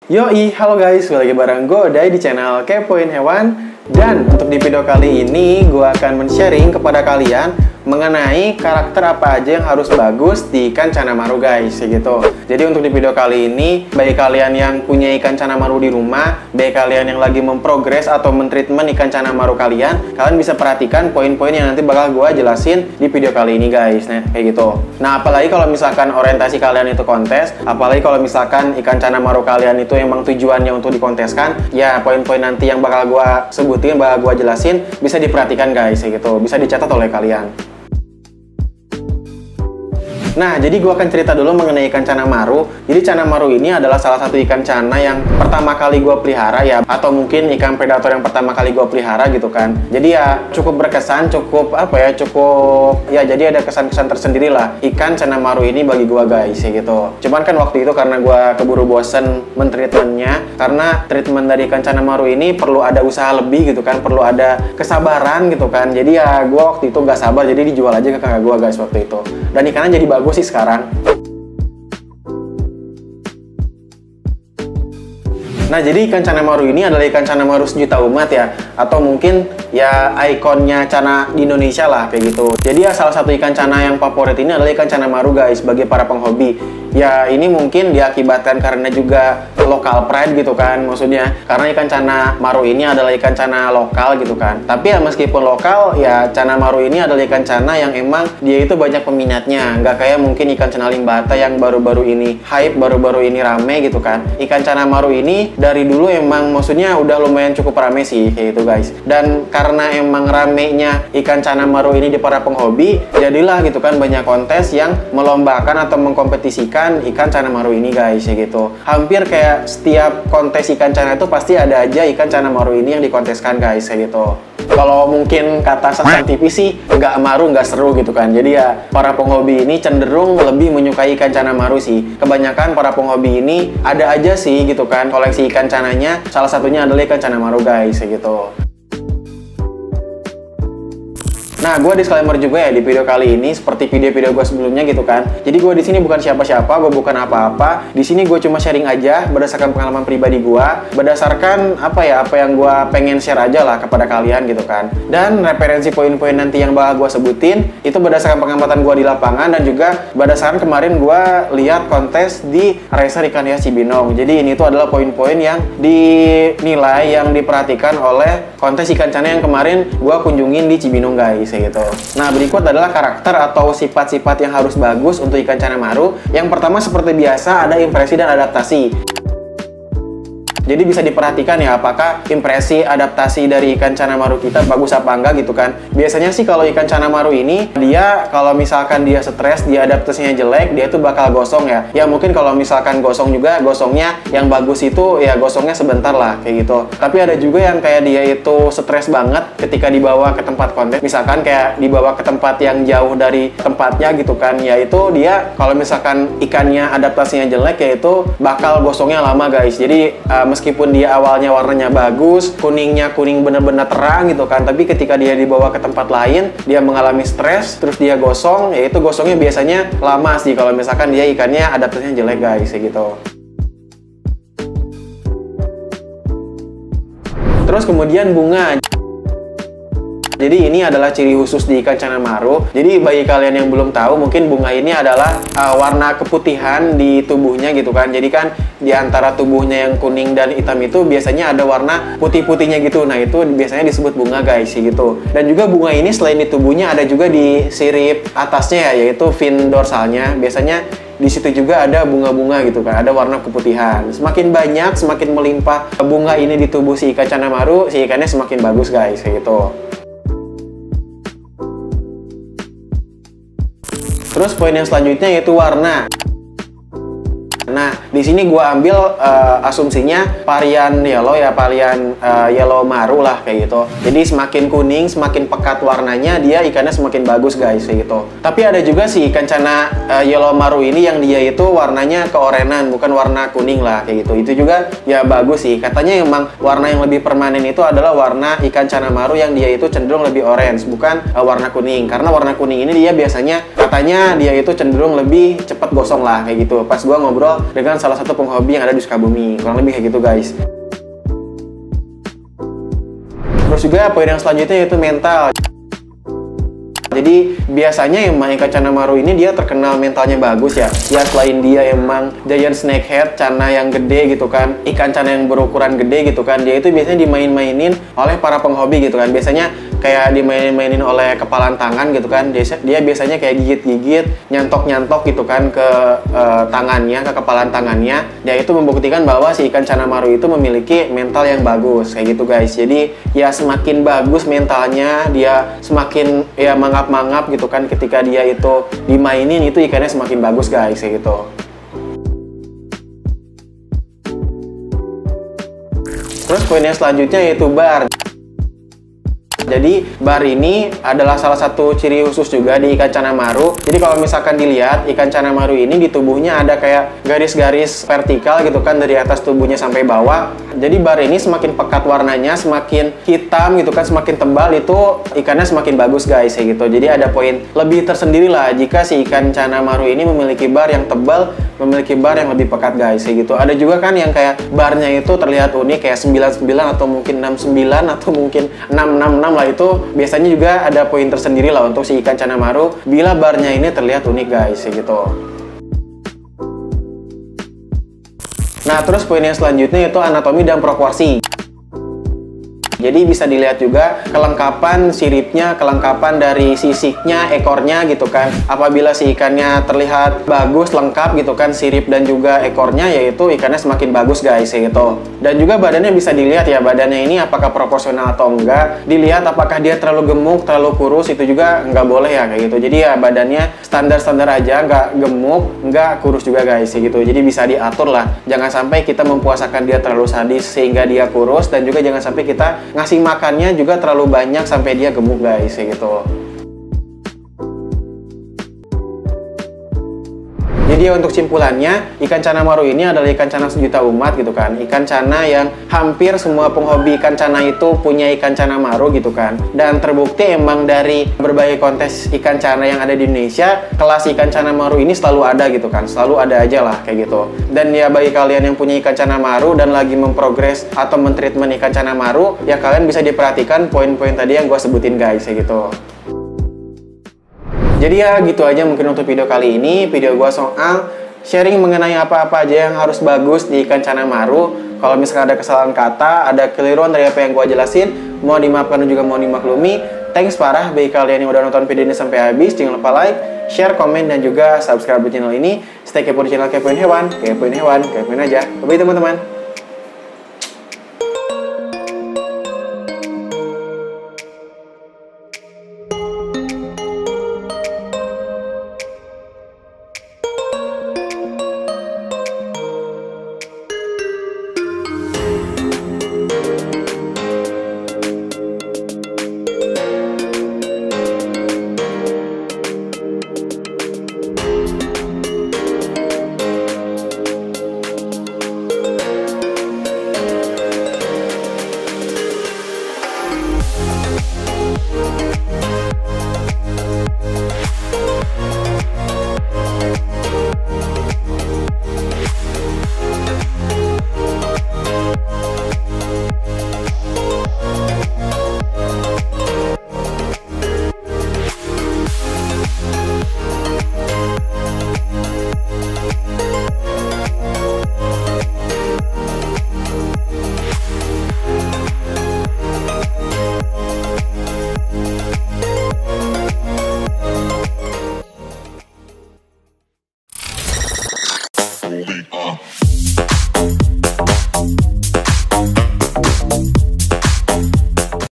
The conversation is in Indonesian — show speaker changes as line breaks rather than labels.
Yoi, halo guys, balik lagi bareng gue Odai di channel Kepoin Hewan. Dan untuk di video kali ini, gue akan men-sharing kepada kalian mengenai karakter apa aja yang harus bagus di ikan Chanamaru guys, gitu. Jadi untuk di video kali ini, bagi kalian yang punya ikan Chanamaru di rumah, bagi kalian yang lagi memprogres atau mentreatment ikan Chanamaru kalian bisa perhatikan poin-poin yang nanti bakal gue jelasin di video kali ini guys, nah kayak gitu. Nah apalagi kalau misalkan orientasi kalian itu kontes, apalagi kalau misalkan ikan Chanamaru kalian itu emang tujuannya untuk dikonteskan, ya poin-poin nanti yang bakal gue sebutin, bakal gue jelasin, bisa diperhatikan guys, kayak gitu. Bisa dicatat oleh kalian. Nah, jadi gue akan cerita dulu mengenai ikan Chanamaru. Jadi Chanamaru ini adalah salah satu ikan cana yang pertama kali gue pelihara ya, atau mungkin ikan predator yang pertama kali gue pelihara gitu kan. Jadi ya cukup berkesan, jadi ada kesan-kesan tersendiri lah ikan Chanamaru ini bagi gue guys ya gitu. Cuman kan waktu itu karena gue keburu bosen mentreatmentnya, karena treatment dari ikan Chanamaru ini perlu ada usaha lebih gitu kan, perlu ada kesabaran gitu kan. Jadi ya gue waktu itu gak sabar, jadi dijual aja ke kakak gue guys waktu itu. Dan ikannya jadi bagus sih sekarang. Nah, jadi ikan Chanamaru ini adalah ikan Chanamaru sejuta umat ya, atau mungkin ya ikonnya cana di Indonesia lah kayak gitu. Jadi ya salah satu ikan cana yang favorit ini adalah ikan Chanamaru guys bagi para penghobi. Ya ini mungkin diakibatkan karena juga lokal pride gitu kan, maksudnya karena ikan Chanamaru ini adalah ikan cana lokal gitu kan. Tapi ya meskipun lokal, ya Chanamaru ini adalah ikan cana yang emang dia itu banyak peminatnya, nggak kayak mungkin ikan cana limbata yang baru-baru ini hype, baru-baru ini rame gitu kan. Ikan Chanamaru ini dari dulu emang maksudnya udah lumayan cukup rame sih kayak gitu guys. Dan karena emang ramenya ikan Chanamaru ini di para penghobi, jadilah gitu kan banyak kontes yang melombakan atau mengkompetisikan ikan Chanamaru ini guys ya gitu. Hampir kayak setiap kontes ikan cana itu pasti ada aja ikan Chanamaru ini yang dikonteskan guys ya gitu. Kalau mungkin kata Sasan TV sih nggak maru nggak seru gitu kan. Jadi ya para penghobi ini cenderung lebih menyukai ikan Chanamaru sih. Kebanyakan para penghobi ini ada aja sih gitu kan koleksi ikan cananya. Salah satunya adalah ikan Chanamaru guys ya gitu. Nah, gue disclaimer juga ya di video kali ini seperti video-video gue sebelumnya gitu kan. Jadi gue di sini bukan siapa-siapa, gue bukan apa-apa. Di sini gue cuma sharing aja berdasarkan pengalaman pribadi gue, berdasarkan apa yang gue pengen share aja lah kepada kalian gitu kan. Dan referensi poin-poin nanti yang bakal gue sebutin itu berdasarkan pengamatan gue di lapangan dan juga berdasarkan kemarin gue lihat kontes di Racer Ikan Hias Cibinong. Jadi ini tuh adalah poin-poin yang dinilai, yang diperhatikan oleh kontes ikan cana yang kemarin gue kunjungin di Cibinong guys. Gitu. Nah, berikut adalah karakter atau sifat-sifat yang harus bagus untuk ikan Chanamaru. Yang pertama seperti biasa ada impresi dan adaptasi. Jadi bisa diperhatikan ya apakah impresi adaptasi dari ikan Chanamaru kita bagus apa enggak gitu kan. Biasanya sih kalau ikan Chanamaru ini dia kalau misalkan dia stres, dia adaptasinya jelek, dia tuh bakal gosong ya. Ya mungkin kalau misalkan gosong juga, gosongnya yang bagus itu ya gosongnya sebentar lah kayak gitu. Tapi ada juga yang kayak dia itu stres banget ketika dibawa ke tempat kontes. Misalkan kayak dibawa ke tempat yang jauh dari tempatnya gitu kan. Ya itu dia kalau misalkan ikannya adaptasinya jelek ya itu bakal gosongnya lama guys. Jadi meskipun dia awalnya warnanya bagus, kuningnya kuning bener-bener terang gitu kan, tapi ketika dia dibawa ke tempat lain, dia mengalami stres, terus dia gosong, yaitu gosongnya biasanya lama sih kalau misalkan dia ikannya adaptasinya jelek guys, kayak gitu. Terus kemudian bunga. Jadi ini adalah ciri khusus di ikan Chanamaru. Jadi bagi kalian yang belum tahu, mungkin bunga ini adalah warna keputihan di tubuhnya gitu kan. Jadi kan di antara tubuhnya yang kuning dan hitam itu biasanya ada warna putih-putihnya gitu. Nah itu biasanya disebut bunga guys gitu. Dan juga bunga ini selain di tubuhnya ada juga di sirip atasnya ya, yaitu fin dorsalnya. Biasanya di situ juga ada bunga-bunga gitu kan, ada warna keputihan. Semakin banyak, semakin melimpah bunga ini di tubuh si ikan Chanamaru, si ikannya semakin bagus guys kayak gitu. Terus poin yang selanjutnya yaitu warna. Nah, di sini gue ambil asumsinya varian yellow ya, varian yellow maru lah kayak gitu. Jadi semakin kuning, semakin pekat warnanya, dia ikannya semakin bagus guys kayak gitu. Tapi ada juga sih ikan cana yellow maru ini yang dia itu warnanya keorenan, bukan warna kuning lah kayak gitu. Itu juga ya bagus sih. Katanya emang warna yang lebih permanen itu adalah warna ikan Chanamaru yang dia itu cenderung lebih orange, bukan warna kuning. Karena warna kuning ini dia biasanya katanya dia itu cenderung lebih cepat gosong lah kayak gitu. Pas gua ngobrol dengan salah satu penghobi yang ada di Sukabumi. Kurang lebih kayak gitu guys. Terus juga poin yang selanjutnya yaitu mental. Jadi biasanya emang ikan cana maru ini dia terkenal mentalnya bagus ya. Ya selain dia emang giant snakehead, cana yang gede gitu kan, ikan cana yang berukuran gede gitu kan, dia itu biasanya dimain-mainin oleh para penghobi gitu kan. Biasanya kayak dimainin oleh kepalan tangan gitu kan. Dia biasanya kayak gigit-gigit, nyantok-nyantok gitu kan ke tangannya, ke kepalan tangannya. Dia itu membuktikan bahwa si ikan cana maru itu memiliki mental yang bagus kayak gitu guys. Jadi ya semakin bagus mentalnya, dia semakin ya mangap gitu kan, ketika dia itu dimainin itu ikannya semakin bagus guys kayak gitu. Terus poin yang selanjutnya yaitu bar. Jadi bar ini adalah salah satu ciri khusus juga di ikan cana maru. Jadi kalau misalkan dilihat ikan cana maru ini di tubuhnya ada kayak garis-garis vertikal gitu kan dari atas tubuhnya sampai bawah. Jadi bar ini semakin pekat warnanya, semakin hitam gitu kan, semakin tebal itu ikannya semakin bagus guys kayak gitu. Jadi ada poin lebih tersendiri lah jika si ikan cana maru ini memiliki bar yang tebal, memiliki bar yang lebih pekat guys kayak gitu. Ada juga kan yang kayak barnya itu terlihat unik kayak 99 atau mungkin 69 atau mungkin 666 lah, itu biasanya juga ada poin tersendiri lah untuk si ikan cana maru bila barnya ini terlihat unik guys kayak gitu. Nah, terus poin yang selanjutnya itu anatomi dan proporsi. Jadi bisa dilihat juga kelengkapan siripnya, kelengkapan dari sisiknya, ekornya gitu kan. Apabila si ikannya terlihat bagus, lengkap gitu kan, sirip dan juga ekornya, yaitu ikannya semakin bagus guys gitu. Dan juga badannya bisa dilihat ya, badannya ini apakah proporsional atau enggak. Dilihat apakah dia terlalu gemuk, terlalu kurus, itu juga nggak boleh ya kayak gitu. Jadi ya badannya standar-standar aja, nggak gemuk, nggak kurus juga guys gitu. Jadi bisa diatur lah. Jangan sampai kita mempuasakan dia terlalu sadis sehingga dia kurus, dan juga jangan sampai kita ngasih makannya juga terlalu banyak sampai dia gemuk guys kayak gitu. Jadi untuk simpulannya, ikan cana maru ini adalah ikan cana sejuta umat gitu kan. Ikan cana yang hampir semua penghobi ikan cana itu punya ikan cana maru gitu kan. Dan terbukti emang dari berbagai kontes ikan cana yang ada di Indonesia, kelas ikan cana maru ini selalu ada gitu kan. Selalu ada aja lah kayak gitu. Dan ya bagi kalian yang punya ikan cana maru dan lagi memprogres atau mentreatment ikan cana maru, ya kalian bisa diperhatikan poin-poin tadi yang gue sebutin guys kayak gitu. Jadi ya gitu aja mungkin untuk video kali ini. Video gue soal sharing mengenai apa-apa aja yang harus bagus di ikan cana maru. Kalau misalkan ada kesalahan kata, ada keliruan dari apa yang gue jelasin, mau dimaafkan dan juga mau dimaklumi. Thanks parah bagi kalian yang udah nonton video ini sampai habis. Jangan lupa like, share, komen, dan juga subscribe di channel ini. Stay kepo di channel Kepoin Hewan, kepoin hewan, kepoin aja. Bye teman-teman.